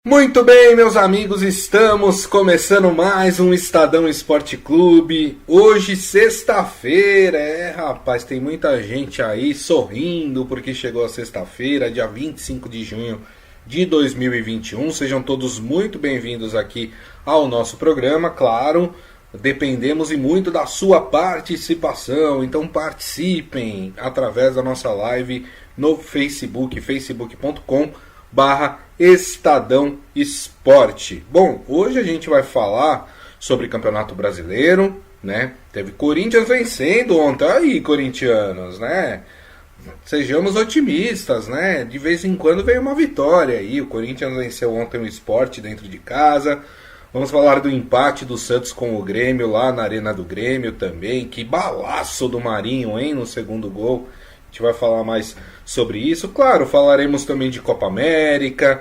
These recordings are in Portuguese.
Muito bem, meus amigos, estamos começando mais um Estadão Esporte Clube. Hoje, sexta-feira, rapaz, tem muita gente aí sorrindo porque chegou a sexta-feira, dia 25 de junho de 2021. Sejam todos muito bem-vindos aqui ao nosso programa. Claro, dependemos e muito da sua participação, então participem através da nossa live no Facebook, facebook.com/Estadão Esporte. Bom, hoje a gente vai falar sobre Campeonato Brasileiro, né? Teve Corinthians vencendo ontem. Aí, corintianos, né? Sejamos otimistas, né? De vez em quando vem uma vitória aí. O Corinthians venceu ontem o Sport dentro de casa. Vamos falar do empate do Santos com o Grêmio lá na Arena do Grêmio também. Que balaço do Marinho, hein? No segundo gol. A gente vai falar mais sobre isso. Claro, falaremos também de Copa América,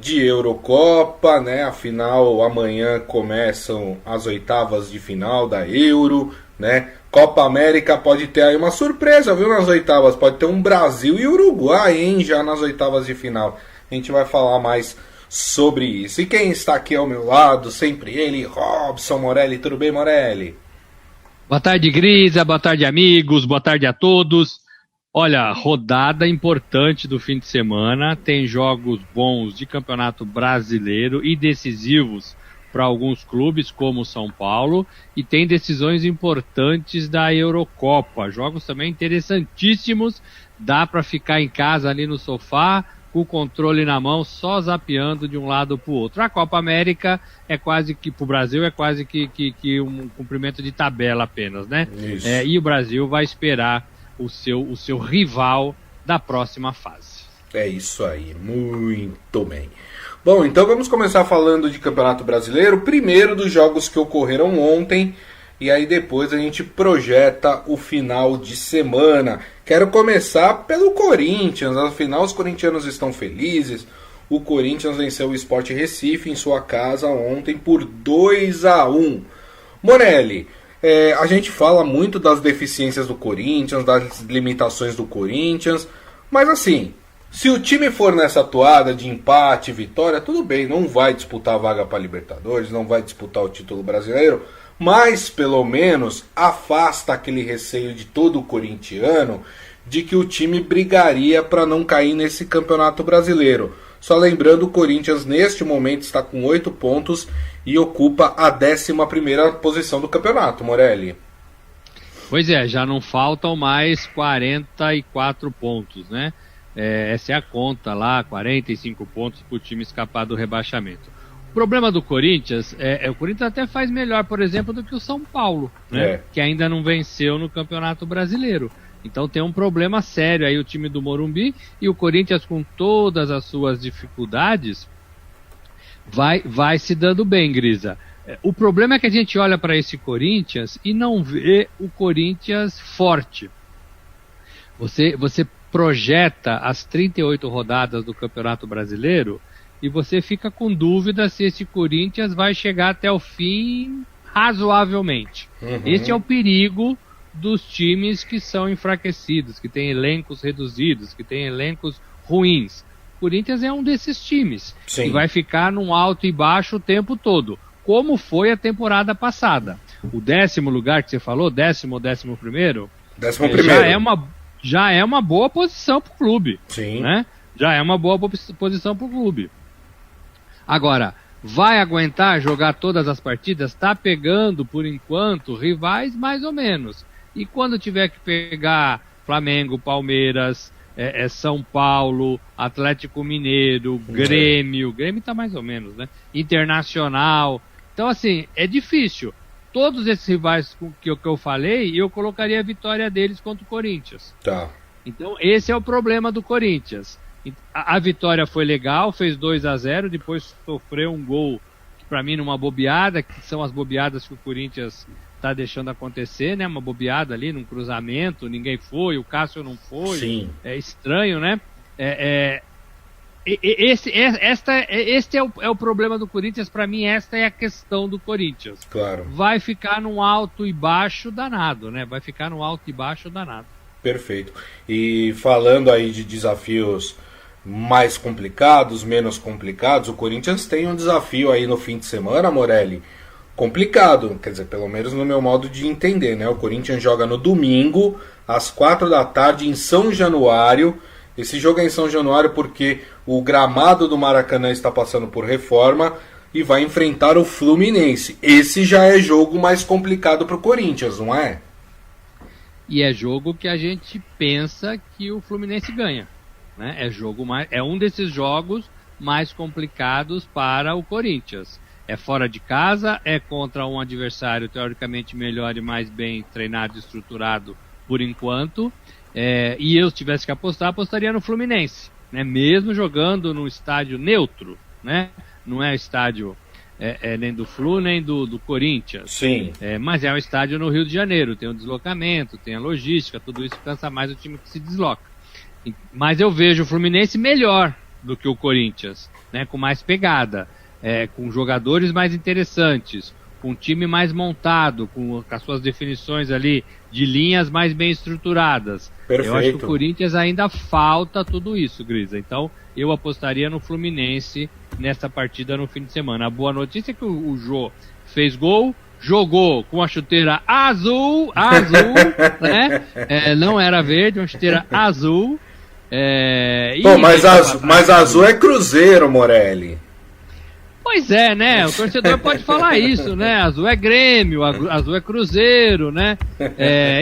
de Eurocopa, né? Afinal, amanhã começam as oitavas de final da Euro, né? Copa América pode ter aí uma surpresa, viu? Nas oitavas, pode ter um Brasil e Uruguai, hein? Já nas oitavas de final. A gente vai falar mais sobre isso. E quem está aqui ao meu lado, sempre ele, Robson Morelli. Tudo bem, Morelli? Boa tarde, Grisa. Boa tarde, amigos. Boa tarde a todos. Olha, rodada importante do fim de semana, tem jogos bons de Campeonato Brasileiro e decisivos para alguns clubes, como o São Paulo, e tem decisões importantes da Eurocopa, jogos também interessantíssimos, dá para ficar em casa ali no sofá, com o controle na mão, só zapeando de um lado para o outro. A Copa América é quase que, para o Brasil, é quase que um cumprimento de tabela apenas, né? Isso. E o Brasil vai esperar o seu rival da próxima fase. É isso aí, muito bem. Bom, então vamos começar falando de Campeonato Brasileiro, primeiro dos jogos que ocorreram ontem, e aí depois a gente projeta o final de semana. Quero começar pelo Corinthians, afinal os corintianos estão felizes. O Corinthians venceu o Sport Recife em sua casa ontem por 2-1. Morelli, a gente fala muito das deficiências do Corinthians, das limitações do Corinthians, mas assim, se o time for nessa toada de empate, vitória, tudo bem, não vai disputar a vaga para Libertadores, não vai disputar o título brasileiro, mas pelo menos afasta aquele receio de todo corintiano de que o time brigaria para não cair nesse Campeonato Brasileiro. Só lembrando, o Corinthians neste momento está com 8 pontos e ocupa a 11ª posição do campeonato, Morelli. Pois é, já não faltam mais 44 pontos, né? Essa é a conta lá, 45 pontos para o time escapar do rebaixamento. O problema do Corinthians o Corinthians até faz melhor, por exemplo, do que o São Paulo, né? Que ainda não venceu no Campeonato Brasileiro. Então tem um problema sério aí o time do Morumbi, e o Corinthians, com todas as suas dificuldades, vai se dando bem, Grisa. O problema é que a gente olha para esse Corinthians e não vê o Corinthians forte. Você projeta as 38 rodadas do Campeonato Brasileiro e você fica com dúvida se esse Corinthians vai chegar até o fim razoavelmente. Esse é o perigo dos times que são enfraquecidos, que têm elencos reduzidos, que têm elencos ruins. O Corinthians é um desses times. Sim. Que vai ficar num alto e baixo o tempo todo, como foi a temporada passada. O 10º lugar que você falou, 10º ou 11º? 11º. Já é uma boa posição para o clube. Sim. Né? Já é uma boa posição para o clube. Agora, vai aguentar jogar todas as partidas? Está pegando, por enquanto, rivais mais ou menos. E quando tiver que pegar Flamengo, Palmeiras, São Paulo, Atlético Mineiro, Grêmio está mais ou menos, né? Internacional. Então, assim, é difícil. Todos esses rivais que eu falei, eu colocaria a vitória deles contra o Corinthians. Tá. Então, esse é o problema do Corinthians. A vitória foi legal, fez 2-0, depois sofreu um gol, que para mim numa bobeada, que são as bobeadas que o Corinthians está deixando acontecer, né? Uma bobeada ali num cruzamento, ninguém foi, o Cássio não foi. Sim. É estranho, né? Este é o problema do Corinthians. Para mim, esta é a questão do Corinthians. Claro. Vai ficar num alto e baixo danado, né? Vai ficar num alto e baixo danado. Perfeito. E falando aí de desafios mais complicados, menos complicados. O Corinthians tem um desafio aí no fim de semana, Morelli, complicado, quer dizer, pelo menos no meu modo de entender, né? O Corinthians joga no domingo, às 4 da tarde, em São Januário. Esse jogo é em São Januário porque o gramado do Maracanã está passando por reforma e vai enfrentar o Fluminense. Esse já é jogo mais complicado para o Corinthians, não é? E é jogo que a gente pensa que o Fluminense ganha, né? É um desses jogos mais complicados para o Corinthians. É fora de casa, é contra um adversário teoricamente melhor e mais bem treinado e estruturado por enquanto. E eu, se tivesse que apostar, apostaria no Fluminense, né? Mesmo jogando num estádio neutro, né? Não é estádio nem do Flu, nem do Corinthians. Sim. Mas é um estádio no Rio de Janeiro, tem o deslocamento, tem a logística, tudo isso cansa mais o time que se desloca. Mas eu vejo o Fluminense melhor do que o Corinthians, né? Com mais pegada, com jogadores mais interessantes, com um time mais montado, com as suas definições ali de linhas mais bem estruturadas. Perfeito. Eu acho que o Corinthians ainda falta tudo isso, Grisa. Então eu apostaria no Fluminense nessa partida no fim de semana. A boa notícia é que o Jô fez gol, jogou com a chuteira azul, né? Não era verde, uma chuteira azul. Mas azul é Cruzeiro, Morelli. Pois é, né? O torcedor pode falar isso, né? Azul é Grêmio, azul é Cruzeiro, né?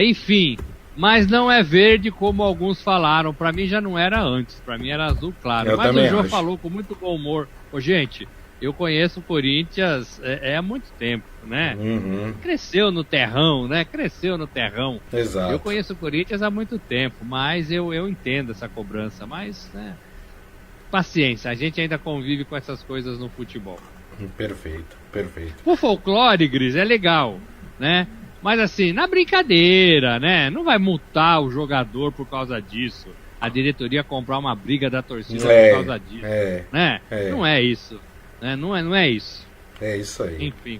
Enfim, mas não é verde como alguns falaram. Pra mim já não era antes, pra mim era azul claro. Mas o João falou com muito bom humor. Gente, eu conheço o Corinthians há muito tempo, né? Uhum. Cresceu no terrão, né? Cresceu no terrão. Exato. Eu conheço o Corinthians há muito tempo, mas eu entendo essa cobrança, mas, né? Paciência, a gente ainda convive com essas coisas no futebol. Perfeito. O folclore, Gris, é legal, né? Mas assim, na brincadeira, né? Não vai multar o jogador por causa disso. A diretoria comprar uma briga da torcida por causa disso, né? Não é isso, né? Não é isso. É isso aí. Enfim.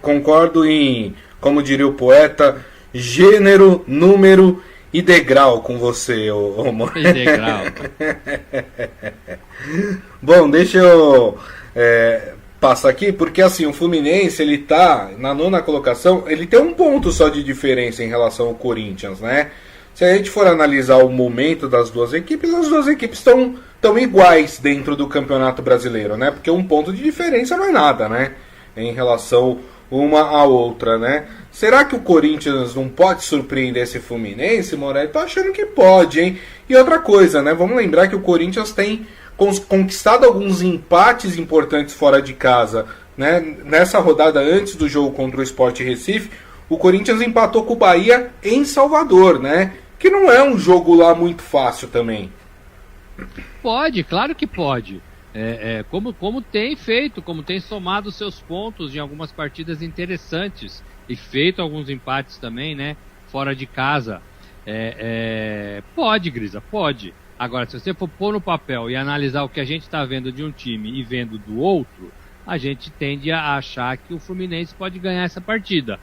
Concordo em, como diria o poeta, gênero, número e degrau com você, E degrau. Bom, deixa eu passar aqui, porque assim, o Fluminense, ele tá na 9ª colocação, ele tem um ponto só de diferença em relação ao Corinthians, né? Se a gente for analisar o momento das duas equipes, as duas equipes estão iguais dentro do Campeonato Brasileiro, né? Porque um ponto de diferença não é nada, né? Em relação uma à outra, né? Será que o Corinthians não pode surpreender esse Fluminense, Morelli? Tô achando que pode, hein? E outra coisa, né? Vamos lembrar que o Corinthians tem conquistado alguns empates importantes fora de casa, né? Nessa rodada antes do jogo contra o Sport Recife, o Corinthians empatou com o Bahia em Salvador, né? Que não é um jogo lá muito fácil também. Pode, claro que pode. Como tem feito, como tem somado seus pontos em algumas partidas interessantes e feito alguns empates também, né? Fora de casa. Pode, Grisa, pode. Agora, se você for pôr no papel e analisar o que a gente está vendo de um time e vendo do outro, a gente tende a achar que o Fluminense pode ganhar essa partida.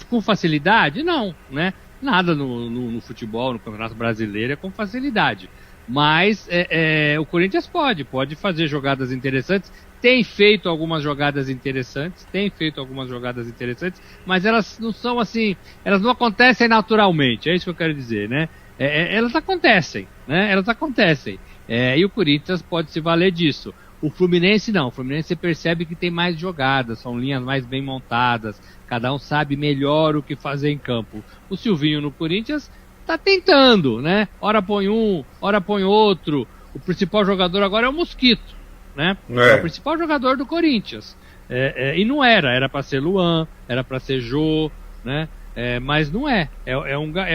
Com facilidade? Não, né? Nada no futebol, no Campeonato Brasileiro é com facilidade. Mas o Corinthians pode fazer jogadas interessantes, tem feito algumas jogadas interessantes, mas elas não são assim, elas não acontecem naturalmente, é isso que eu quero dizer, né? Elas acontecem, né? E o Corinthians pode se valer disso. O Fluminense não, o Fluminense você percebe que tem mais jogadas, são linhas mais bem montadas, cada um sabe melhor o que fazer em campo. O Silvinho no Corinthians tá tentando, né? Ora põe um, ora põe outro. O principal jogador agora é o Mosquito, né? É o principal jogador do Corinthians. E não era para ser Luan, era para ser Jô, né? Mas não é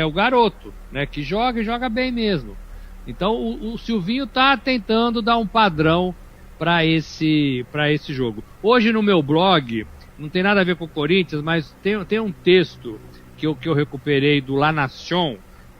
o garoto, né? Que joga e joga bem mesmo. Então o Silvinho tá tentando dar um padrão para esse jogo. Hoje no meu blog, não tem nada a ver com o Corinthians, mas tem um texto que eu recuperei do La Nation,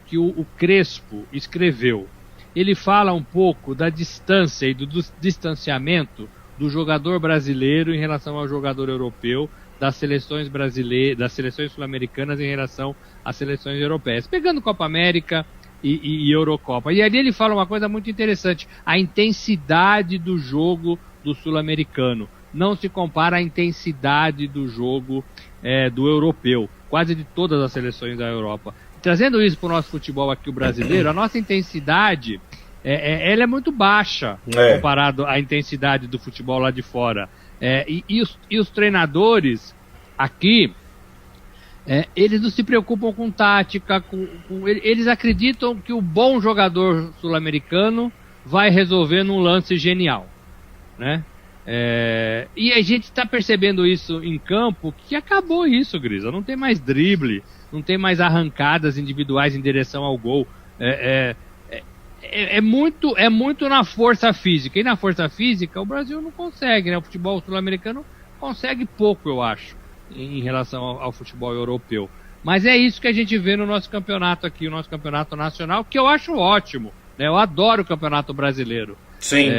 que o Crespo escreveu. Ele fala um pouco da distância e do distanciamento do jogador brasileiro em relação ao jogador europeu, das seleções brasileiras, das seleções sul-americanas em relação às seleções europeias. Pegando Copa América e Eurocopa. E ali ele fala uma coisa muito interessante, a intensidade do jogo do sul-americano não se compara à intensidade do jogo do europeu, quase de todas as seleções da Europa. Trazendo isso para o nosso futebol aqui, o brasileiro, a nossa intensidade ela é muito baixa comparado à intensidade do futebol lá de fora. E os treinadores aqui, eles não se preocupam com tática, eles acreditam que o bom jogador sul-americano vai resolver num lance genial, né? E a gente está percebendo isso em campo, que acabou isso, Grisa. Não tem mais drible, não tem mais arrancadas individuais em direção ao gol. É muito na força física. E na força física o Brasil não consegue, né? O futebol sul-americano consegue pouco, eu acho, em relação ao futebol europeu. Mas é isso que a gente vê no nosso campeonato aqui, o nosso campeonato nacional, que eu acho ótimo, né? Eu adoro o campeonato brasileiro. Sim.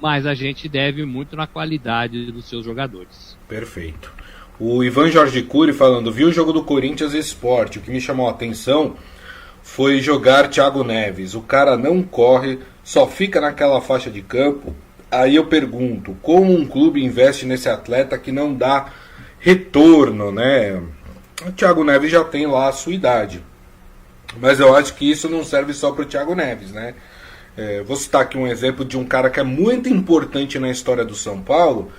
Mas a gente deve muito na qualidade dos seus jogadores. Perfeito. O Ivan Jorge Cury falando, viu o jogo do Corinthians Sport, o que me chamou a atenção foi jogar Thiago Neves. O cara não corre, só fica naquela faixa de campo. Aí eu pergunto, como um clube investe nesse atleta que não dá retorno, né? O Thiago Neves já tem lá a sua idade. Mas eu acho que isso não serve só para o Thiago Neves, né? Vou citar aqui um exemplo de um cara que é muito importante na história do São Paulo,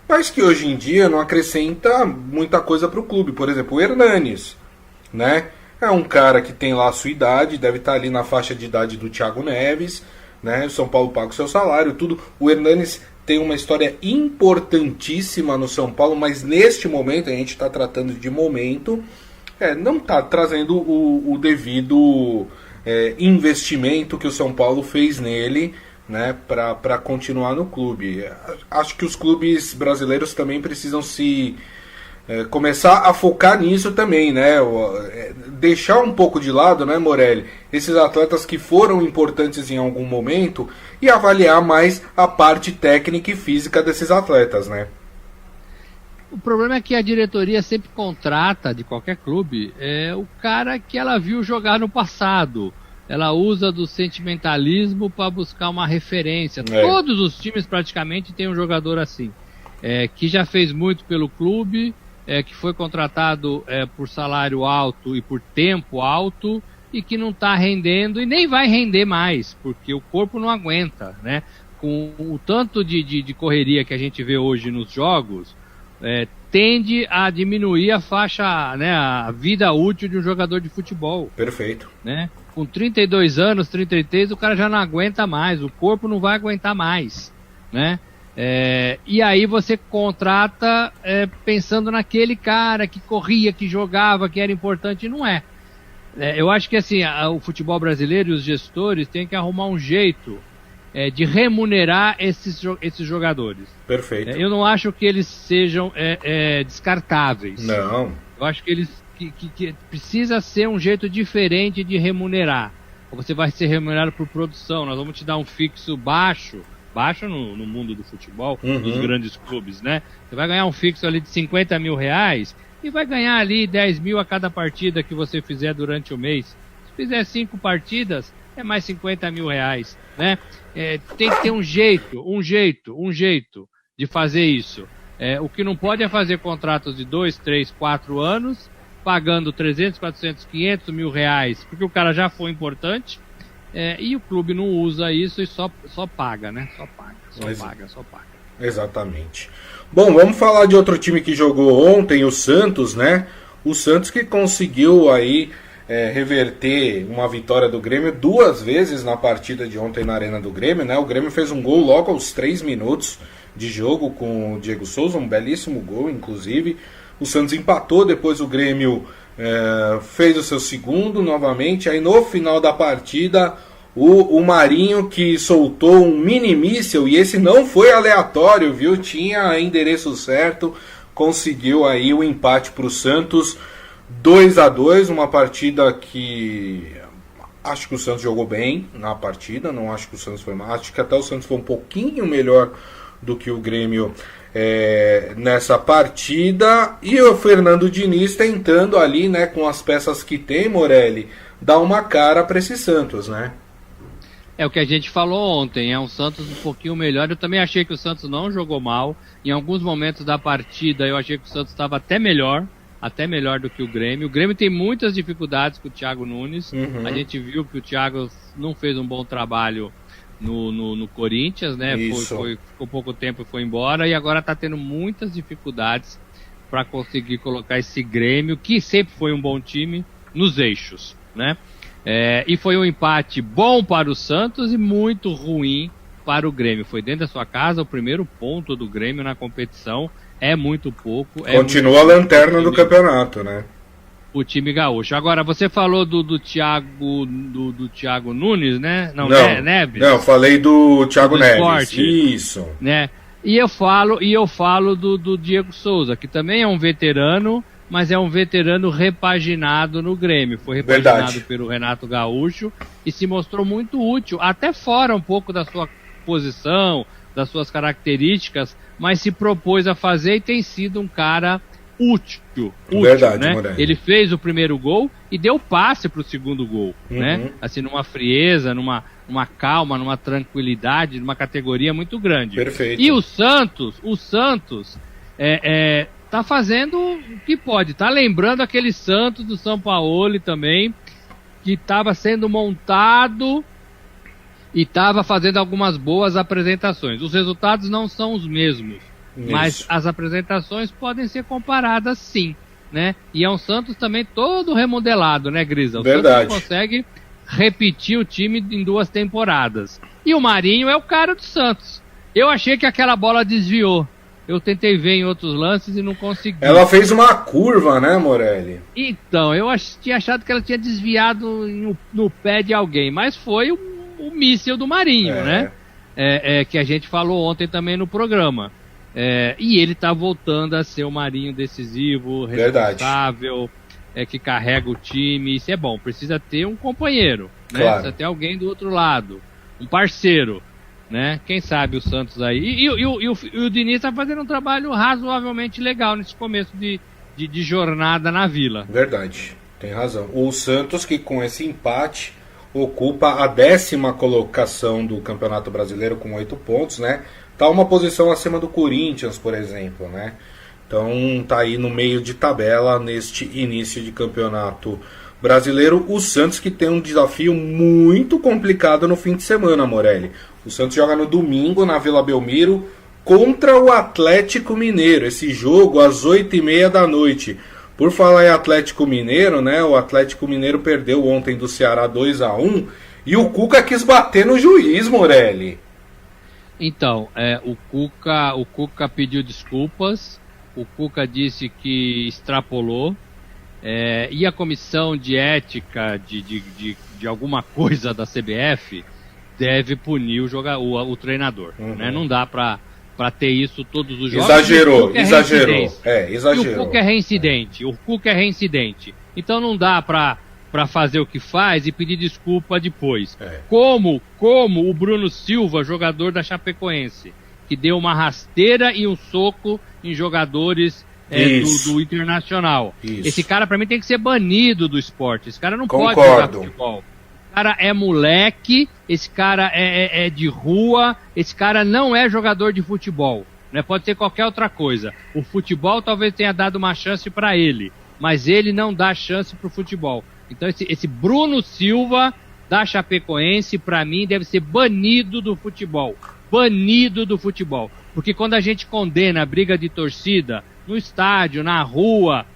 mas que hoje em dia não acrescenta muita coisa para o clube. Por exemplo, o Hernanes, né? É um cara que tem lá a sua idade, deve estar ali na faixa de idade do Thiago Neves, né? O São Paulo paga o seu salário, tudo. O Hernanes tem uma história importantíssima no São Paulo, mas neste momento, a gente está tratando de momento, não está trazendo o devido investimento que o São Paulo fez nele, né, para continuar no clube. Acho que os clubes brasileiros também precisam começar a focar nisso também, né? Deixar um pouco de lado, né, Morelli, esses atletas que foram importantes em algum momento e avaliar mais a parte técnica e física desses atletas, né? O problema é que a diretoria sempre contrata, de qualquer clube, o cara que ela viu jogar no passado. Ela usa do sentimentalismo para buscar uma referência. Todos os times praticamente têm um jogador assim, que já fez muito pelo clube, que foi contratado por salário alto e por tempo alto, e que não está rendendo e nem vai render mais, porque o corpo não aguenta, né? Com o tanto de correria que a gente vê hoje nos jogos, tende a diminuir a faixa, né, a vida útil de um jogador de futebol. Perfeito. Né? Com 32 anos, 33, o cara já não aguenta mais, o corpo não vai aguentar mais, né? E aí você contrata pensando naquele cara que corria, que jogava, que era importante, e não é. Eu acho que assim, o futebol brasileiro e os gestores têm que arrumar um jeito de remunerar esses jogadores. Perfeito. Eu não acho que eles sejam descartáveis. Não. Eu acho que eles que precisa ser um jeito diferente de remunerar. Você vai ser remunerado por produção, nós vamos te dar um fixo baixo no mundo do futebol, dos grandes clubes, né? Você vai ganhar um fixo ali de 50 mil reais e vai ganhar ali 10 mil a cada partida que você fizer durante o mês. Se fizer 5 partidas, é mais 50 mil reais, né? Tem que ter um jeito de fazer isso. O que não pode é fazer contratos de 2, 3, 4 anos, pagando 300, 400, 500 mil reais, porque o cara já foi importante, e o clube não usa isso e só paga, né? Só paga. Exatamente. Bom, vamos falar de outro time que jogou ontem, o Santos, né? O Santos que conseguiu aí reverter uma vitória do Grêmio 2 vezes na partida de ontem na Arena do Grêmio, né? O Grêmio fez um gol logo aos 3 minutos de jogo com o Diego Souza, um belíssimo gol, inclusive. O Santos empatou, depois o Grêmio fez o seu segundo novamente. Aí no final da partida, o Marinho, que soltou um mini míssil, e esse não foi aleatório, viu? Tinha endereço certo, conseguiu aí o empate para o Santos, 2-2, uma partida que acho que o Santos jogou bem na partida, não acho que o Santos foi mal, acho que até o Santos foi um pouquinho melhor do que o Grêmio nessa partida, e o Fernando Diniz tentando ali, né, com as peças que tem, Morelli, dar uma cara para esse Santos, né? É o que a gente falou ontem, é um Santos um pouquinho melhor. Eu também achei que o Santos não jogou mal. Em alguns momentos da partida eu achei que o Santos estava até melhor do que o Grêmio. O Grêmio tem muitas dificuldades com o Thiago Nunes. A gente viu que o Thiago não fez um bom trabalho no Corinthians, né? Ficou pouco tempo e foi embora. E agora está tendo muitas dificuldades para conseguir colocar esse Grêmio, que sempre foi um bom time, nos eixos, né? E foi um empate bom para o Santos e muito ruim para o Grêmio. Foi dentro da sua casa o primeiro ponto do Grêmio na competição. É muito pouco. Continua a lanterna do campeonato, né? O time gaúcho. Agora, você falou do Thiago Nunes, né? Não, Neves? Não, falei do Thiago Neves. Esporte, isso. Né? E eu falo do Diego Souza, que também é um veterano, mas é um veterano repaginado no Grêmio. Foi repaginado pelo Renato Gaúcho e se mostrou muito útil, até fora um pouco da sua posição, das suas características, mas se propôs a fazer e tem sido um cara útil, Verdade, né? Morelli. Ele fez o primeiro gol e deu passe para o segundo gol, né? Assim, numa frieza, numa calma, numa tranquilidade, numa categoria muito grande. Perfeito. E o Santos tá fazendo o que pode, tá lembrando aquele Santos do São Paulo também, que estava sendo montado e estava fazendo algumas boas apresentações. Os resultados não são os mesmos, mas as apresentações podem ser comparadas sim, né? E é um Santos também todo remodelado, né, Grisa? O Verdade. Santos consegue repetir o time em 2 temporadas. E o Marinho é o cara do Santos. Eu achei que aquela bola desviou. Eu tentei ver em outros lances e não consegui. Ela fez uma curva, né, Morelli? Então, eu tinha achado que ela tinha desviado no pé de alguém, mas foi o míssil do Marinho, né? Que a gente falou ontem também no programa. E ele tá voltando a ser o Marinho decisivo, responsável, que carrega o time. Isso é bom, precisa ter um companheiro, né? Claro. Precisa ter alguém do outro lado, um parceiro, né? Quem sabe o Santos aí. E o Diniz tá fazendo um trabalho razoavelmente legal nesse começo de jornada na Vila. Verdade, tem razão. O Santos, que com esse empate ocupa a 10ª colocação do Campeonato Brasileiro com 8 pontos, né? Tá uma posição acima do Corinthians, por exemplo, né? Então tá aí no meio de tabela neste início de Campeonato Brasileiro. O Santos, que tem um desafio muito complicado no fim de semana, Morelli. O Santos joga no domingo na Vila Belmiro contra o Atlético Mineiro. Esse jogo às 8h30 da noite. Por falar em Atlético Mineiro, né? O Atlético Mineiro perdeu ontem do Ceará 2-1 e o Cuca quis bater no juiz, Morelli. Então, o Cuca pediu desculpas, o Cuca disse que extrapolou, e a comissão de ética de alguma coisa da CBF deve punir o treinador, né? Não dá pra ter isso todos os jogos. Exagerou. E o Cuca é reincidente. Então não dá pra fazer o que faz e pedir desculpa depois. Como o Bruno Silva, jogador da Chapecoense, que deu uma rasteira e um soco em jogadores do Internacional. Isso. Esse cara, pra mim, tem que ser banido do esporte. Esse cara não Concordo. pode jogar futebol. Esse cara é moleque, esse cara é de rua, esse cara não é jogador de futebol, né? Pode ser qualquer outra coisa. O futebol talvez tenha dado uma chance pra ele, mas ele não dá chance pro futebol. Então esse Bruno Silva da Chapecoense, pra mim, deve ser banido do futebol. Banido do futebol. Porque quando a gente condena a briga de torcida no estádio, na rua,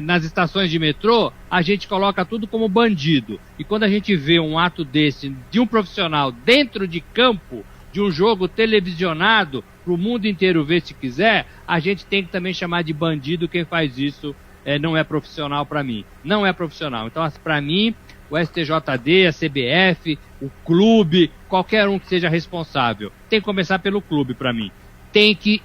nas estações de metrô, a gente coloca tudo como bandido. E quando a gente vê um ato desse de um profissional dentro de campo, de um jogo televisionado, para o mundo inteiro ver se quiser, a gente tem que também chamar de bandido quem faz isso. Não é profissional para mim. Não é profissional. Então, para mim, o STJD, a CBF, o clube, qualquer um que seja responsável, tem que começar pelo clube para mim. Tem que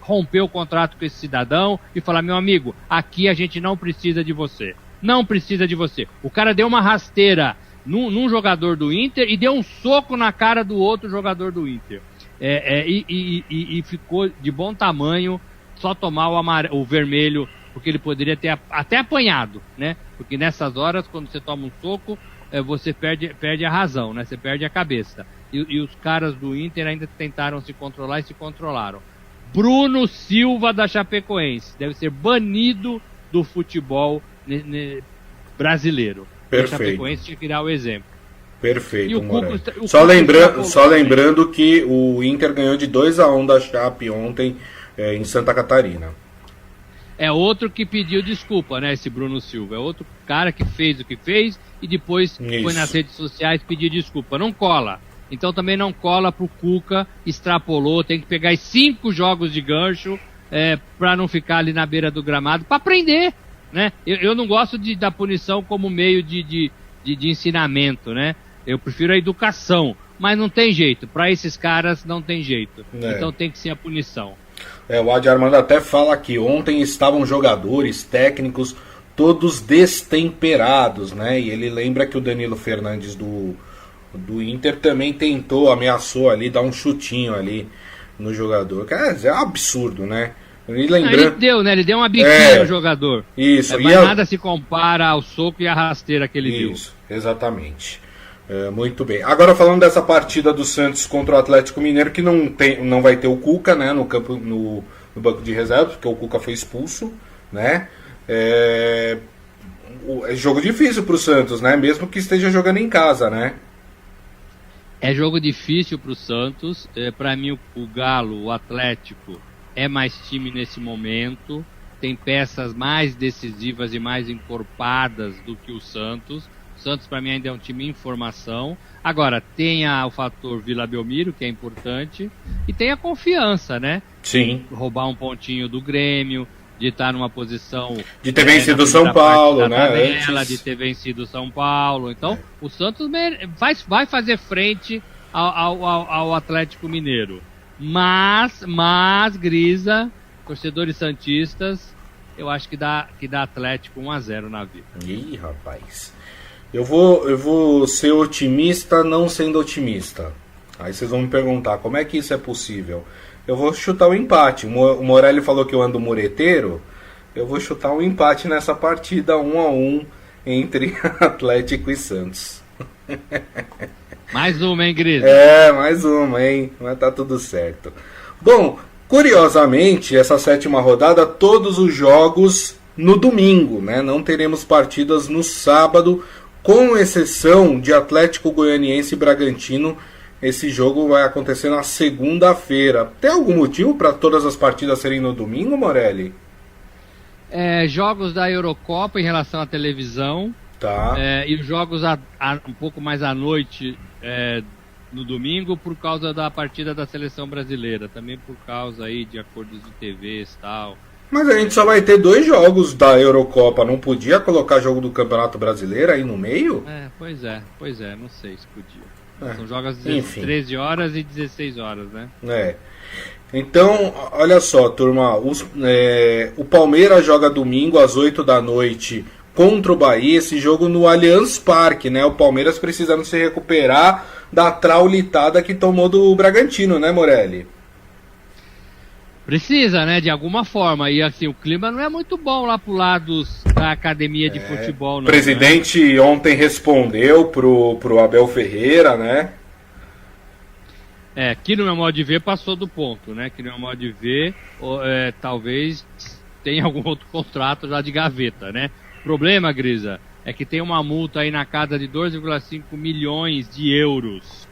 romper o contrato com esse cidadão e falar, meu amigo, aqui a gente não precisa de você. Não precisa de você. O cara deu uma rasteira num jogador do Inter e deu um soco na cara do outro jogador do Inter. E ficou de bom tamanho só tomar o vermelho, porque ele poderia ter até apanhado, né? Porque nessas horas, quando você toma um soco, você perde a razão, né? Você perde a cabeça. E os caras do Inter ainda tentaram se controlar e se controlaram. Bruno Silva da Chapecoense deve ser banido do futebol brasileiro. Perfeito. A Chapecoense tinha que dar o exemplo. Perfeito, Morelli. Só lembrando que o Inter ganhou de 2-1 da Chape ontem em Santa Catarina. É outro que pediu desculpa, né? Esse Bruno Silva. É outro cara que fez o que fez e depois foi nas redes sociais pedir desculpa. Não cola. Então também não cola pro Cuca, extrapolou, tem que pegar 5 jogos de gancho para não ficar ali na beira do gramado, para aprender, né? Eu não gosto da punição como meio de ensinamento, né? Eu prefiro a educação, mas não tem jeito, para esses caras não tem jeito, então tem que ser a punição. O Adi Armando até fala aqui, ontem estavam jogadores, técnicos, todos destemperados, né? E ele lembra que o Danilo Fernandes do Inter também tentou, ameaçou ali, dar um chutinho ali no jogador. É um absurdo, né? Ele deu, né? Ele deu uma biquinha no jogador. Isso. Mas nada se compara ao soco e à rasteira que ele deu. Isso, exatamente. Muito bem. Agora falando dessa partida do Santos contra o Atlético Mineiro, que não vai ter o Cuca, né? No campo, no banco de reservas, porque o Cuca foi expulso, né? É jogo difícil pro Santos, né? Mesmo que esteja jogando em casa, né? É jogo difícil para o Santos. Para mim, o Galo, o Atlético, é mais time nesse momento. Tem peças mais decisivas e mais encorpadas do que o Santos. O Santos, para mim, ainda é um time em formação. Agora, tem o fator Vila Belmiro, que é importante. E tem a confiança, né? Sim. Roubar um pontinho do Grêmio, de estar numa posição... De ter vencido o São Paulo, né? Tabela, de ter vencido o São Paulo. Então, o Santos vai fazer frente ao Atlético Mineiro. Mas, Grisa, torcedores santistas, eu acho que dá Atlético 1-0 na vida. Ih, rapaz. Eu vou ser otimista não sendo otimista. Aí vocês vão me perguntar, como é que isso é possível? Eu vou chutar o empate. O Morelli falou que eu ando mureteiro. Eu vou chutar um empate nessa partida 1-1 entre Atlético e Santos. Mais uma, hein, Gris? Mais uma, hein? Mas tá tudo certo. Bom, curiosamente, essa 7ª rodada, todos os jogos no domingo, né? Não teremos partidas no sábado, com exceção de Atlético Goianiense e Bragantino. Esse jogo vai acontecer na segunda-feira. Tem algum motivo para todas as partidas serem no domingo, Morelli? Jogos da Eurocopa em relação à televisão. Tá. E os jogos um pouco mais à noite no domingo por causa da partida da Seleção Brasileira. Também por causa aí de acordos de TVs e tal. Mas a gente só vai ter 2 jogos da Eurocopa. Não podia colocar jogo do Campeonato Brasileiro aí no meio? Pois é. Não sei se podia. São jogos de 13 horas e 16 horas, né? Então, olha só, turma. O Palmeiras joga domingo às 8 da noite contra o Bahia. Esse jogo no Allianz Parque, né? O Palmeiras precisando se recuperar da traulitada que tomou do Bragantino, né, Morelli? Precisa, né? De alguma forma. E assim, o clima não é muito bom lá pro lado da academia de futebol, não. O presidente ontem respondeu pro Abel Ferreira, né? Que no meu modo de ver passou do ponto, né? Que no meu modo de ver, talvez tenha algum outro contrato já de gaveta, né? O problema, Grisa, é que tem uma multa aí na casa de 2,5 milhões de euros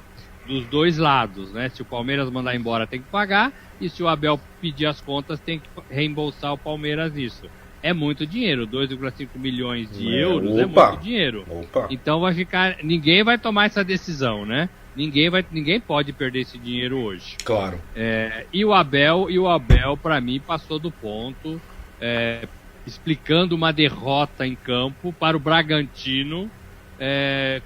dos dois lados, né? Se o Palmeiras mandar embora tem que pagar, e se o Abel pedir as contas tem que reembolsar o Palmeiras isso. É muito dinheiro, 2,5 milhões de euros é muito dinheiro. Então ninguém vai tomar essa decisão, né? Ninguém pode perder esse dinheiro hoje. Claro. E o Abel, para mim, passou do ponto, explicando uma derrota em campo para o Bragantino,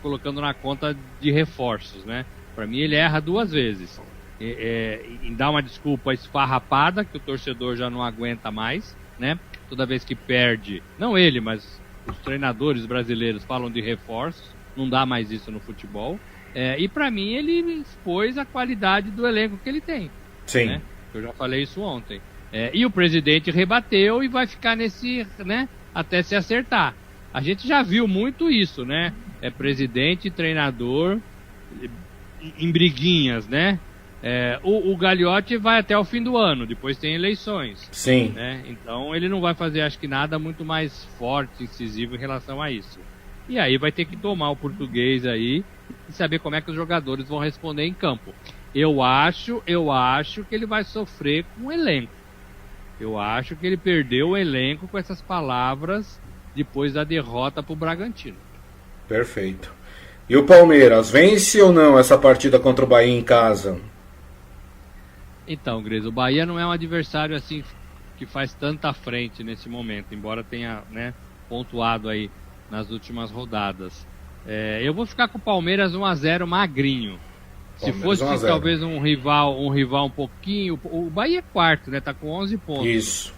colocando na conta de reforços, né? Para mim ele erra 2 vezes. Em dar uma desculpa esfarrapada, que o torcedor já não aguenta mais, né? Toda vez que perde, não ele, mas os treinadores brasileiros falam de reforços, não dá mais isso no futebol. E para mim ele expôs a qualidade do elenco que ele tem. Sim. Né? Eu já falei isso ontem. E o presidente rebateu e vai ficar nesse, né? Até se acertar. A gente já viu muito isso, né? Presidente e treinador em briguinhas, né? O Gagliotti vai até o fim do ano, depois tem eleições. Sim. Né? Então ele não vai fazer, acho que nada muito mais forte, incisivo em relação a isso. E aí vai ter que tomar o português aí e saber como é que os jogadores vão responder em campo. Eu acho que ele vai sofrer com o elenco. Eu acho que ele perdeu o elenco com essas palavras depois da derrota para o Bragantino. Perfeito. E o Palmeiras, vence ou não essa partida contra o Bahia em casa? Então, Gris, o Bahia não é um adversário assim que faz tanta frente nesse momento, embora tenha, né, pontuado aí nas últimas rodadas. Eu vou ficar com o Palmeiras 1-0 magrinho. Se fosse talvez um rival um pouquinho... O Bahia é quarto, né? Tá com 11 pontos. Isso.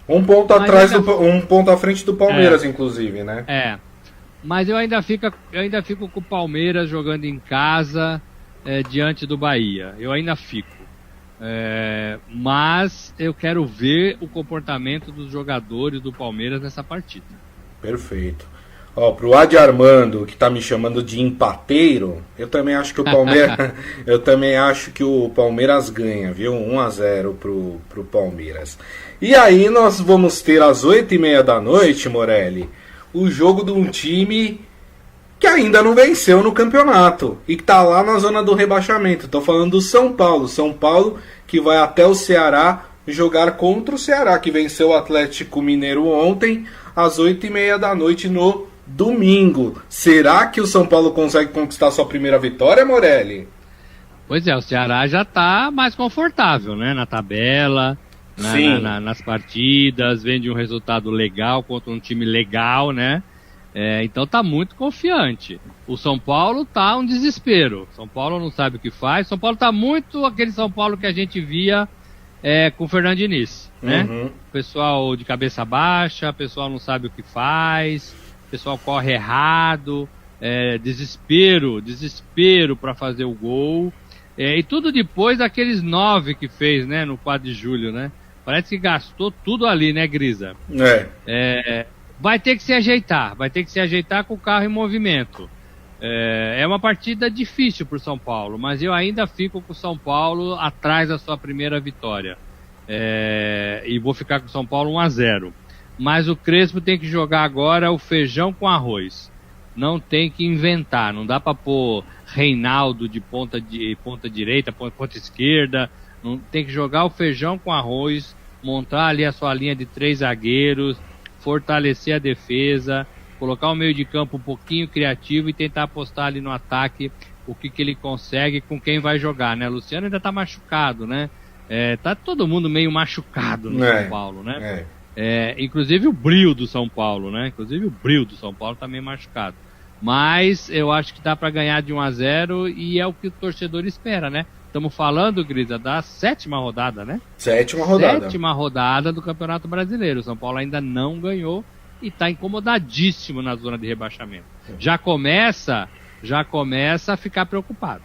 Um ponto atrás, um ponto à frente do Palmeiras, inclusive, né? Mas eu ainda fico com o Palmeiras jogando em casa, diante do Bahia. Eu ainda fico. Mas eu quero ver o comportamento dos jogadores do Palmeiras nessa partida. Perfeito. Pro Adi Armando, que tá me chamando de empateiro, eu também acho que o Palmeiras eu também acho que o Palmeiras ganha, viu? 1-0 pro Palmeiras. E aí nós vamos ter às 8h30 da noite, Morelli, o jogo de um time que ainda não venceu no campeonato e que tá lá na zona do rebaixamento. Tô falando do São Paulo. São Paulo que vai até o Ceará jogar contra o Ceará, que venceu o Atlético Mineiro ontem às 8h30 da noite no domingo. Será que o São Paulo consegue conquistar sua primeira vitória, Morelli? Pois é, o Ceará já tá mais confortável, né? Na tabela, nas partidas, vem de um resultado legal contra um time legal, né? Então tá muito confiante. O São Paulo tá um desespero. São Paulo não sabe o que faz. São Paulo tá muito aquele São Paulo que a gente via com o Fernando Diniz, né? Uhum. Pessoal de cabeça baixa, pessoal não sabe o que faz, pessoal corre errado, desespero para fazer o gol. E tudo depois daqueles 9 que fez, né, no 4 de julho, né? Parece que gastou tudo ali, né, Grisa? Vai ter que se ajeitar com o carro em movimento. É uma partida difícil para o São Paulo, mas eu ainda fico com o São Paulo atrás da sua primeira vitória. E vou ficar com o São Paulo 1-0. Mas o Crespo tem que jogar agora o feijão com arroz. Não tem que inventar, não dá para pôr Reinaldo de ponta direita, ponta esquerda. Não, tem que jogar o feijão com arroz, montar ali a sua linha de 3 zagueiros, fortalecer a defesa, colocar o meio de campo um pouquinho criativo e tentar apostar ali no ataque o que ele consegue com quem vai jogar, né? Luciano ainda tá machucado, né? Tá todo mundo meio machucado no São Paulo, né? Inclusive o brio do São Paulo, né? Inclusive o brio do São Paulo tá meio machucado. Mas eu acho que dá para ganhar de 1-0 e é o que o torcedor espera, né? Estamos falando, Grisa, da 7ª rodada, né? 7ª rodada. 7ª rodada do Campeonato Brasileiro. O São Paulo ainda não ganhou e está incomodadíssimo na zona de rebaixamento. Já começa a ficar preocupado.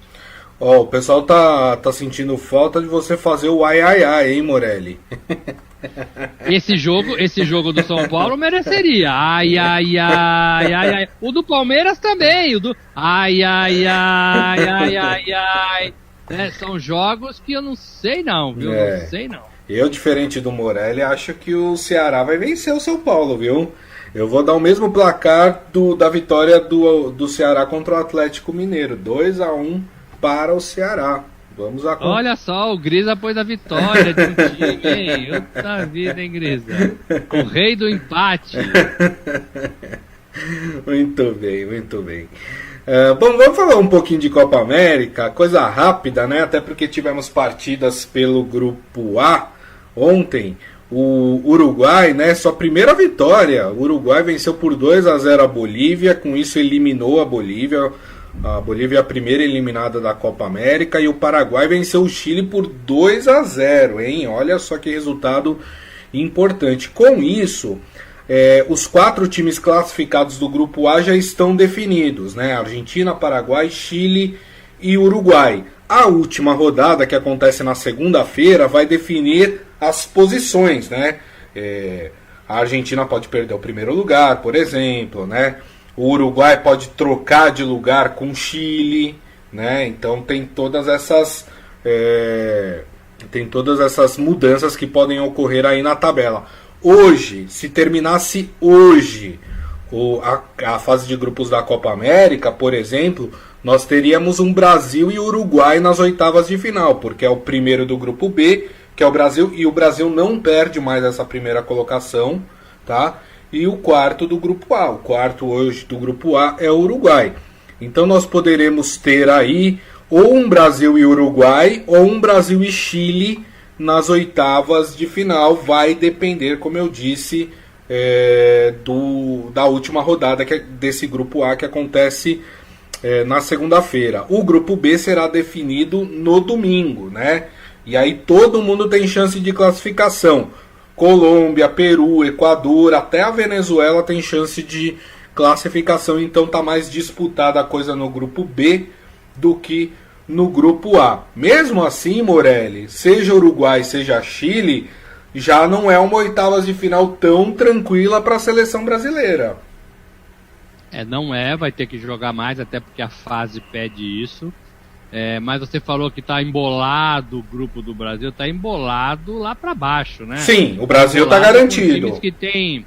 O pessoal tá sentindo falta de você fazer o ai, hein, Morelli? Esse jogo do São Paulo mereceria. Ai. O do Palmeiras também. O do ai. São jogos que eu não sei não, viu? Não sei não. Eu, diferente do Morelli, acho que o Ceará vai vencer o São Paulo, viu? Eu vou dar o mesmo placar da vitória do Ceará contra o Atlético Mineiro. 2-1 para o Ceará. Vamos a... Olha só, o Grisa pôs a vitória de um time, hein? Outra vida, hein, Grisa? O rei do empate. Muito bem. Bom, vamos falar um pouquinho de Copa América, coisa rápida, né? Até porque tivemos partidas pelo Grupo A ontem. O Uruguai, né? Sua primeira vitória. O Uruguai venceu por 2-0 a Bolívia, com isso eliminou a Bolívia. A Bolívia é a primeira eliminada da Copa América. E o Paraguai venceu o Chile por 2-0, hein? Olha só que resultado importante. Com isso, os 4 times classificados do Grupo A já estão definidos, né? Argentina, Paraguai, Chile e Uruguai. A última rodada, que acontece na segunda-feira, vai definir as posições, né? A Argentina pode perder o primeiro lugar, por exemplo, né? O Uruguai pode trocar de lugar com o Chile, né? Então tem todas essas mudanças que podem ocorrer aí na tabela. Hoje, se terminasse hoje a fase de grupos da Copa América, por exemplo, nós teríamos um Brasil e Uruguai nas oitavas de final, porque é o primeiro do grupo B, que é o Brasil, e o Brasil não perde mais essa primeira colocação, tá? E o quarto do grupo A. O quarto hoje do grupo A é o Uruguai. Então nós poderemos ter aí ou um Brasil e Uruguai, ou um Brasil e Chile nas oitavas de final. Vai depender, como eu disse, da última rodada desse grupo A, que acontece na segunda-feira. O grupo B será definido no domingo, né? E aí todo mundo tem chance de classificação. Colômbia, Peru, Equador, até a Venezuela tem chance de classificação. Então tá mais disputada a coisa no grupo B do que no grupo A. Mesmo assim, Morelli, seja Uruguai, seja Chile, já não é uma oitavas de final tão tranquila para a seleção brasileira. Não é, vai ter que jogar mais, até porque a fase pede isso. Mas você falou que está embolado o grupo do Brasil, está embolado lá para baixo, né? Sim, o Brasil está garantido. Times que tem,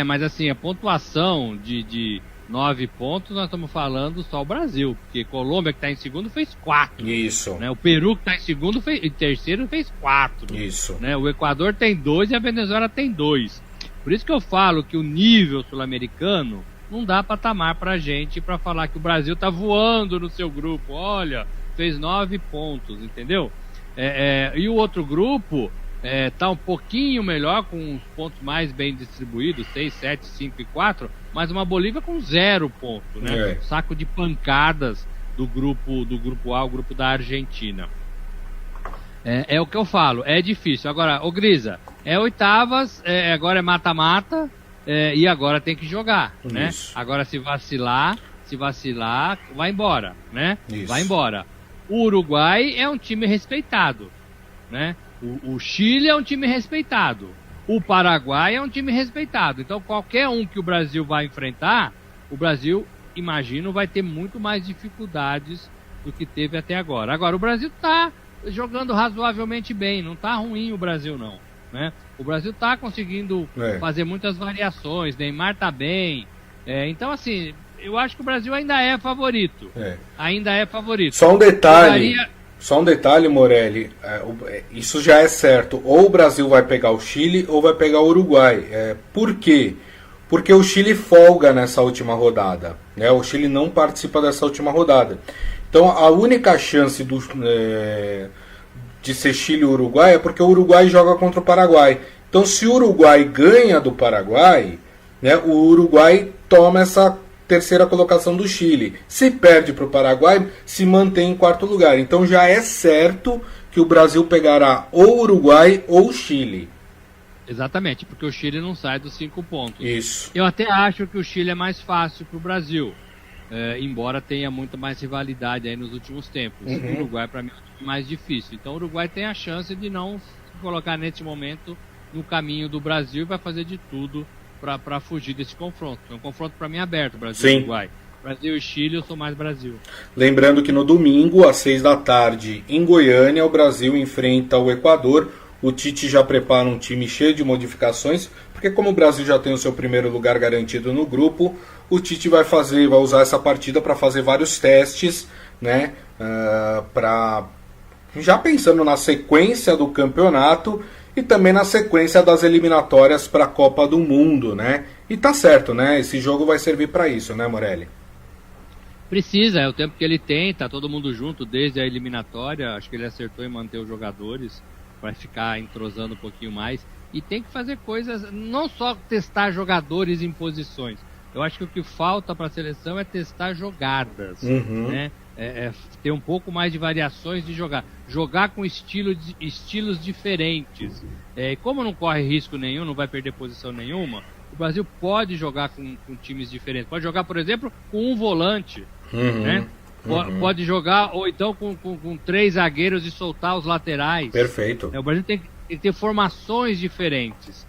mas assim, a pontuação de 9 pontos, nós estamos falando só o Brasil, porque Colômbia, que está em segundo, fez 4. Isso. Né? O Peru, que está em terceiro, fez 4. Isso. Né? O Equador tem 2 e a Venezuela tem 2. Por isso que eu falo que o nível sul-americano não dá patamar pra gente pra falar que o Brasil tá voando no seu grupo. Olha, fez 9 pontos, entendeu? E o outro grupo tá um pouquinho melhor, com os pontos mais bem distribuídos, 6, 7, 5 e 4, mas uma Bolívia com 0 ponto, né? Saco de pancadas do grupo A, o grupo da Argentina. É o que eu falo, é difícil. Agora, ô Grisa, oitavas, agora é mata-mata, e agora tem que jogar, né? Agora se vacilar, vai embora, né? Isso. Vai embora. O Uruguai é um time respeitado, né? O Chile é um time respeitado. O Paraguai é um time respeitado. Então qualquer um que o Brasil vai enfrentar, o Brasil, imagino, vai ter muito mais dificuldades do que teve até agora. Agora, o Brasil tá jogando razoavelmente bem, não tá ruim o Brasil não, né? O Brasil tá conseguindo fazer muitas variações, Neymar tá bem, então assim, eu acho que o Brasil ainda é favorito, ainda é favorito. Só um detalhe, Morelli, isso já é certo, ou o Brasil vai pegar o Chile ou vai pegar o Uruguai. Por quê? Porque o Chile folga nessa última rodada, né? O Chile não participa dessa última rodada. Então a única chance de ser Chile e Uruguai é porque o Uruguai joga contra o Paraguai. Então se o Uruguai ganha do Paraguai, né, o Uruguai toma essa terceira colocação do Chile. Se perde para o Paraguai, se mantém em quarto lugar. Então já é certo que o Brasil pegará ou Uruguai ou Chile. Exatamente, porque o Chile não sai dos 5 pontos. Isso. Eu até acho que o Chile é mais fácil para o Brasil, embora tenha muita mais rivalidade aí nos últimos tempos. O Uruguai, para mim, é mais difícil. Então o Uruguai tem a chance de não se colocar nesse momento no caminho do Brasil e vai fazer de tudo para fugir desse confronto. É um confronto para mim aberto, Brasil e Uruguai. Brasil e Chile, eu sou mais Brasil. Lembrando que no domingo, às 6 da tarde, em Goiânia, o Brasil enfrenta o Equador. O Tite já prepara um time cheio de modificações, porque como o Brasil já tem o seu primeiro lugar garantido no grupo, o Tite vai usar essa partida para fazer vários testes, né? Já pensando na sequência do campeonato e também na sequência das eliminatórias para a Copa do Mundo, né? E tá certo, né? Esse jogo vai servir para isso, né, Morelli? Precisa, é o tempo que ele tem, tá todo mundo junto desde a eliminatória. Acho que ele acertou em manter os jogadores para ficar entrosando um pouquinho mais. E tem que fazer coisas, não só testar jogadores em posições. Eu acho que o que falta para a seleção é testar jogadas, né? Ter um pouco mais de variações de jogar com estilos diferentes. Como não corre risco nenhum, não vai perder posição nenhuma, o Brasil pode jogar com times diferentes. Pode jogar, por exemplo, com um volante, né? Pode jogar, ou então com 3 zagueiros e soltar os laterais. Perfeito. O Brasil tem que ter formações diferentes.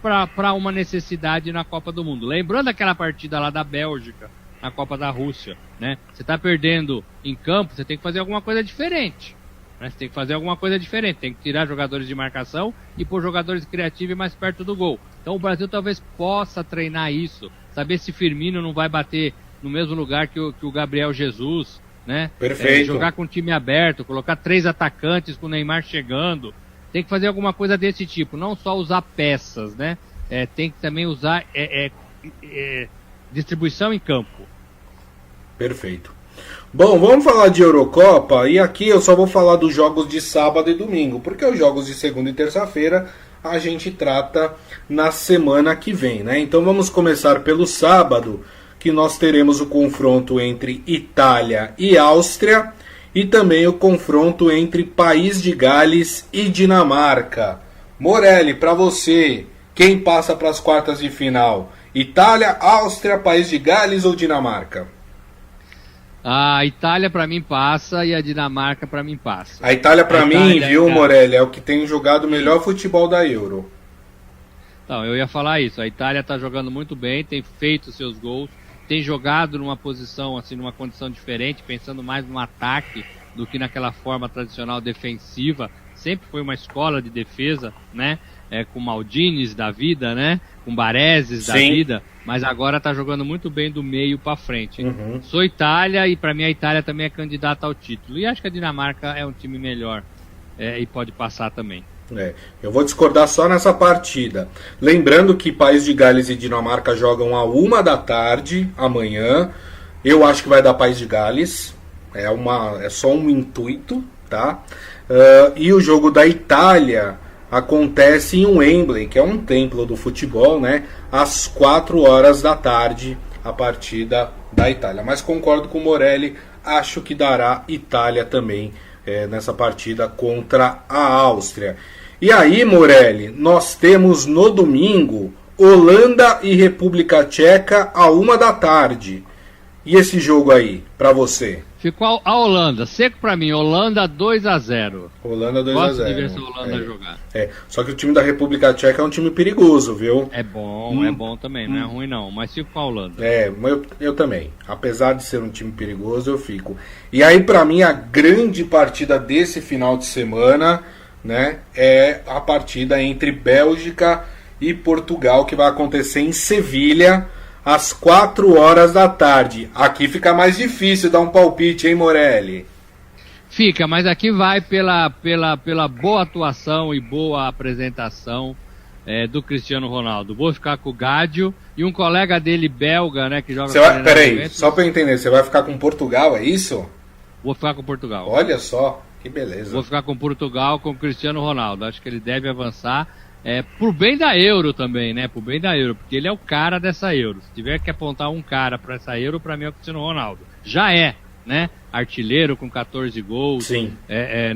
para uma necessidade na Copa do Mundo. Lembrando aquela partida lá da Bélgica, na Copa da Rússia, né? Você está perdendo em campo, você tem que fazer alguma coisa diferente. Né? Você tem que fazer alguma coisa diferente, tem que tirar jogadores de marcação e pôr jogadores criativos mais perto do gol. Então o Brasil talvez possa treinar isso, saber se Firmino não vai bater no mesmo lugar que o Gabriel Jesus, né? Perfeito. Jogar com o time aberto, colocar 3 atacantes com o Neymar chegando. Tem que fazer alguma coisa desse tipo, não só usar peças, né? Tem que também usar distribuição em campo. Perfeito. Bom, vamos falar de Eurocopa, e aqui eu só vou falar dos jogos de sábado e domingo, porque os jogos de segunda e terça-feira a gente trata na semana que vem, né? Então vamos começar pelo sábado, que nós teremos o confronto entre Itália e Áustria, e também o confronto entre País de Gales e Dinamarca. Morelli, para você, quem passa para as quartas de final? Itália, Áustria, País de Gales ou Dinamarca? A Itália para mim passa e a Dinamarca para mim passa. A Itália para mim, viu, Morelli, é o que tem jogado o melhor futebol da Euro. Não, eu ia falar isso. A Itália está jogando muito bem, tem feito seus gols, tem jogado numa posição, assim, numa condição diferente, pensando mais no ataque do que naquela forma tradicional defensiva. Sempre foi uma escola de defesa, né? Com Maldines da vida, né? Com Bareses da vida, mas agora está jogando muito bem do meio para frente. Uhum. Sou Itália e para mim a Itália também é candidata ao título. E acho que a Dinamarca é um time melhor e pode passar também. Eu vou discordar só nessa partida. Lembrando que País de Gales e Dinamarca jogam à 1h amanhã. Eu acho que vai dar País de Gales. É só um intuito, tá? E o jogo da Itália acontece em Wembley, que é um templo do futebol, né? Às 4h, a partida da Itália. Mas concordo com o Morelli, acho que dará Itália também nessa partida contra a Áustria. E aí, Morelli, nós temos no domingo Holanda e República Tcheca à 1h. E esse jogo aí, pra você? Ficou a Holanda, seco pra mim, Holanda 2-0. Holanda 2-0. Gosto de ver essa Holanda jogar. Só que o time da República Tcheca é um time perigoso, viu? É bom também, não é ruim não, mas fico com a Holanda. Eu também. Apesar de ser um time perigoso, eu fico. E aí, pra mim, a grande partida desse final de semana, né, é a partida entre Bélgica e Portugal, que vai acontecer em Sevilha, às 4h. Aqui fica mais difícil dar um palpite, hein, Morelli? Fica, mas aqui vai pela boa atuação e boa apresentação do Cristiano Ronaldo. Vou ficar com o Gádio e um colega dele belga, né, que joga... Peraí, só pra eu entender, você vai ficar com Portugal, é isso? Vou ficar com Portugal. Olha só, que beleza. Vou ficar com Portugal, com o Cristiano Ronaldo. Acho que ele deve avançar. Por bem da Euro também, né? Por bem da Euro, porque ele é o cara dessa Euro. Se tiver que apontar um cara para essa Euro, para mim é o Cristiano Ronaldo. Já né? Artilheiro com 14 gols. Sim.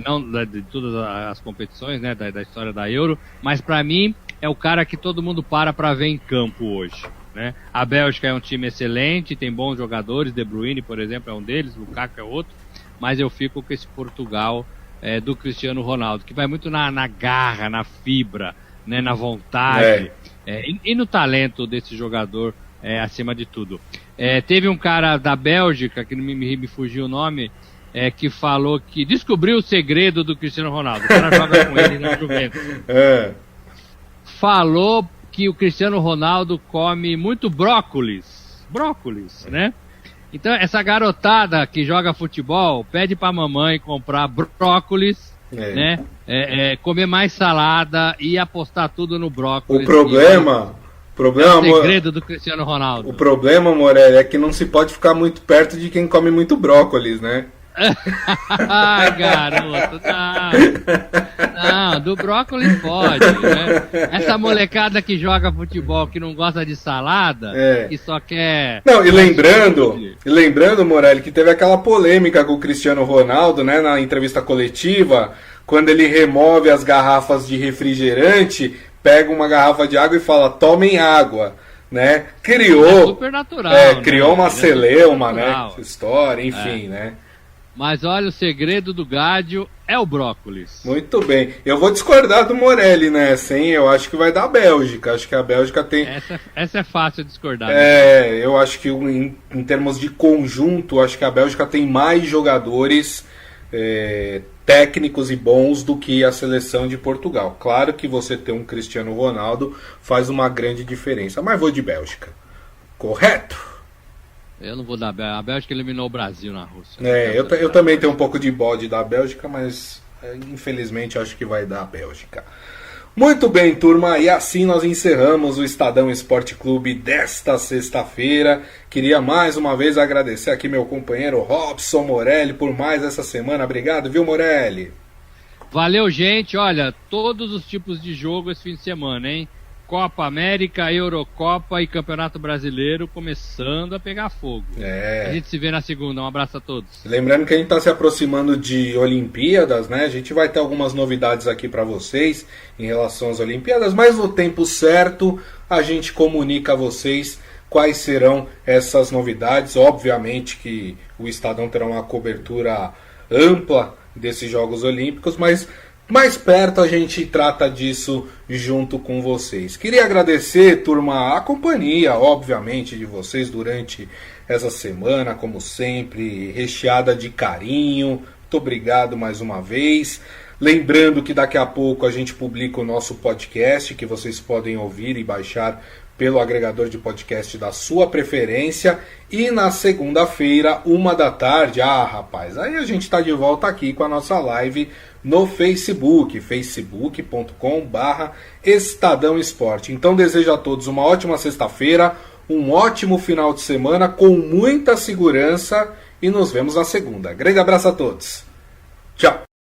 Não de todas as competições, né? Da história da Euro, mas para mim é o cara que todo mundo para ver em campo hoje, né? A Bélgica é um time excelente, tem bons jogadores. De Bruyne, por exemplo, é um deles. Lukaku é outro. Mas eu fico com esse Portugal do Cristiano Ronaldo, que vai muito na garra, na fibra, né, na vontade e no talento desse jogador acima de tudo. Teve um cara da Bélgica, que me fugiu o nome, que falou que descobriu o segredo do Cristiano Ronaldo. O cara joga com ele na Juventus. Falou que o Cristiano Ronaldo come muito brócolis, né? Então essa garotada que joga futebol pede pra mamãe comprar brócolis, né? Comer mais salada e apostar tudo no brócolis. O problema é o segredo do Cristiano Ronaldo. O problema, Morelli, é que não se pode ficar muito perto de quem come muito brócolis, né? Ai, garoto, não, do brócolis pode, né? Essa molecada que joga futebol, que não gosta de salada, que só quer... Não, e lembrando, Morelli, que teve aquela polêmica com o Cristiano Ronaldo, né, na entrevista coletiva, quando ele remove as garrafas de refrigerante, pega uma garrafa de água e fala, tomem água, né? Criou... super natural, criou uma celeuma, né? natural. Essa história, enfim, né? Mas olha, o segredo do Gádio é o brócolis. Muito bem. Eu vou discordar do Morelli nessa, hein? Eu acho que vai dar a Bélgica. Acho que a Bélgica tem... Essa é fácil de discordar. Eu acho que em termos de conjunto, acho que a Bélgica tem mais jogadores técnicos e bons do que a seleção de Portugal. Claro que você ter um Cristiano Ronaldo faz uma grande diferença, mas vou de Bélgica. Correto? Eu não vou dar a Bélgica eliminou o Brasil na Rússia. Eu também tenho um pouco de bode da Bélgica, mas infelizmente acho que vai dar a Bélgica. Muito bem, turma, e assim nós encerramos o Estadão Esporte Clube desta sexta-feira. Queria mais uma vez agradecer aqui meu companheiro Robson Morelli por mais essa semana. Obrigado, viu, Morelli? Valeu, gente. Olha, todos os tipos de jogo esse fim de semana, hein? Copa América, Eurocopa e Campeonato Brasileiro começando a pegar fogo. A gente se vê na segunda. Um abraço a todos. Lembrando que a gente está se aproximando de Olimpíadas, né? A gente vai ter algumas novidades aqui para vocês em relação às Olimpíadas, mas no tempo certo a gente comunica a vocês quais serão essas novidades. Obviamente que o Estadão terá uma cobertura ampla desses Jogos Olímpicos, mas mais perto a gente trata disso junto com vocês. Queria agradecer, turma, a companhia, obviamente, de vocês durante essa semana, como sempre, recheada de carinho. Muito obrigado mais uma vez. Lembrando que daqui a pouco a gente publica o nosso podcast, que vocês podem ouvir e baixar pelo agregador de podcast da sua preferência. E na segunda-feira, 13h, rapaz, aí a gente está de volta aqui com a nossa live no Facebook, facebook.com/Estadão Esporte. Então desejo a todos uma ótima sexta-feira, um ótimo final de semana, com muita segurança, e nos vemos na segunda. Grande abraço a todos. Tchau.